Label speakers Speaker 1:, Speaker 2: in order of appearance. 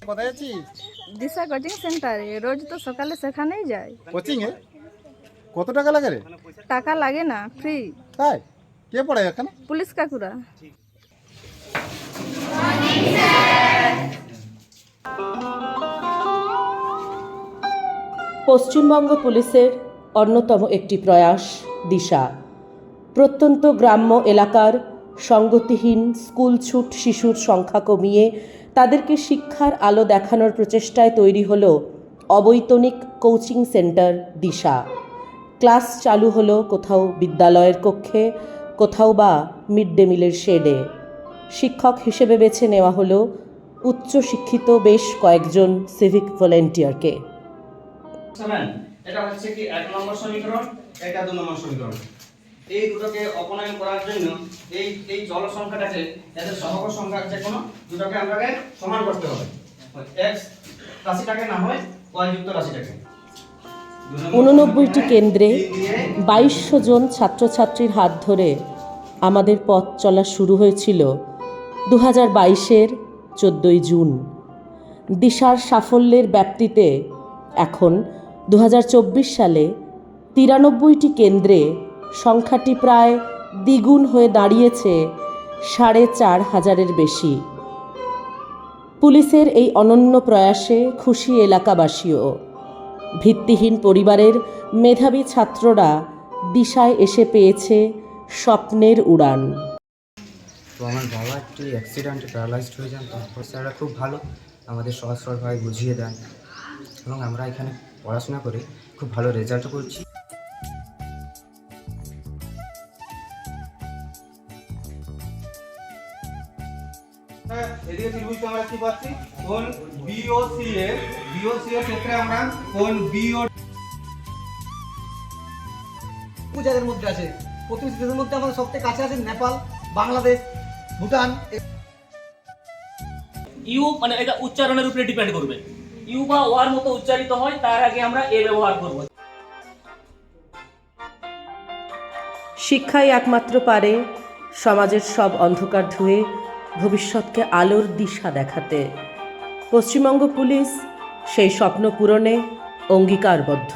Speaker 1: কোথায় আছিস?
Speaker 2: দিশা কোচিং সেন্টারে রোজ তো সকালে সেখানেই যাই।
Speaker 1: কোচিং এ কত টাকা লাগে রে?
Speaker 2: টাকা লাগে না, ফ্রি।
Speaker 1: তাই? কে পড়ায় এখানে?
Speaker 2: পুলিশ কাকুরা।
Speaker 3: পশ্চিমবঙ্গ পুলিশের অন্যতম একটি প্রয়াস দিশা। প্রত্যন্ত গ্রাম্য এলাকার সঙ্গতিহীন স্কুলছুট শিশুর সংখ্যা কমিয়ে তাদেরকে শিক্ষার আলো দেখানোর প্রচেষ্টায় তৈরি হলো অবৈতনিক কোচিং সেন্টার দিশা। ক্লাস চালু হলো কোথাও বিদ্যালয়ের কক্ষে, কোথাও বা মিড ডে মিলের শেডে। শিক্ষক হিসেবে বেছে নেওয়া হলো উচ্চশিক্ষিত বেশ কয়েকজন সিভিক ভলেন্টিয়ারকে।
Speaker 4: এটা হচ্ছে কি 1 নম্বর সমীকরণ, এটা 2 নম্বর সমীকরণ। এই দুটোকে অপনয়ন করার জন্য এই চল সংখ্যাটাকে এদের সহগ সংখ্যা যে কোনো দুটোকে আমাকে সমান করতে হবে। x রাশিটাকে না হয় y যুক্ত রাশিটাকে।
Speaker 3: 89টি কেন্দ্রে 2200 জন ছাত্রছাত্রীর হাত ধরে আমাদের পথ চলা শুরু হয়েছিল 2022-এর 14ই জুন। দিশার সাফল্যের ব্যাপ্তিতে এখন 2024 সালে 93টি কেন্দ্রে সংখ্যাটি প্রায় দ্বিগুণ হয়ে দাঁড়িয়েছে 4500-এর বেশি। পুলিশের এই অনন্য প্রয়াসে খুশি এলাকাবাসীও। ভিত্তিহীন পরিবারের মেধাবী ছাত্ররা দিশায় এসে পেয়েছে স্বপ্নের উড়ান।
Speaker 5: তো আমার বাবা একটু অ্যাক্সিডেন্টে প্যারালাইজড হয়ে যান, তারপর স্যাররা খুব ভালো আমাদের সহজ সরলভাবে বুঝিয়ে দেন এবং আমরা এখানে পড়াশোনা করে খুব ভালো রেজাল্টও করছি।
Speaker 4: এদিকে ত্রিভুজটা আমরা কি পাচ্ছি? কোণ BOC এর ক্ষেত্রে আমরা কোণ BO
Speaker 6: যাদের মধ্যে আছে, প্রতিবেশী দেশের মধ্যে আমাদের সবথেকে কাছে আছে নেপাল, বাংলাদেশ, ভুটান।
Speaker 7: ইউ মানে এটা উচ্চারণের উপরে ডিপেন্ড করবে। ইউ বা ওয়ার মতো উচ্চারিত হয় তার আগে আমরা এ ব্যবহার করব।
Speaker 3: শিক্ষাই একমাত্র পারে সমাজের সব অন্ধকার ধুয়ে ভবিষ্যৎকে আলোর দিশা দেখাতে। পশ্চিমবঙ্গ পুলিশ সেই স্বপ্ন পূরণে অঙ্গীকারবদ্ধ।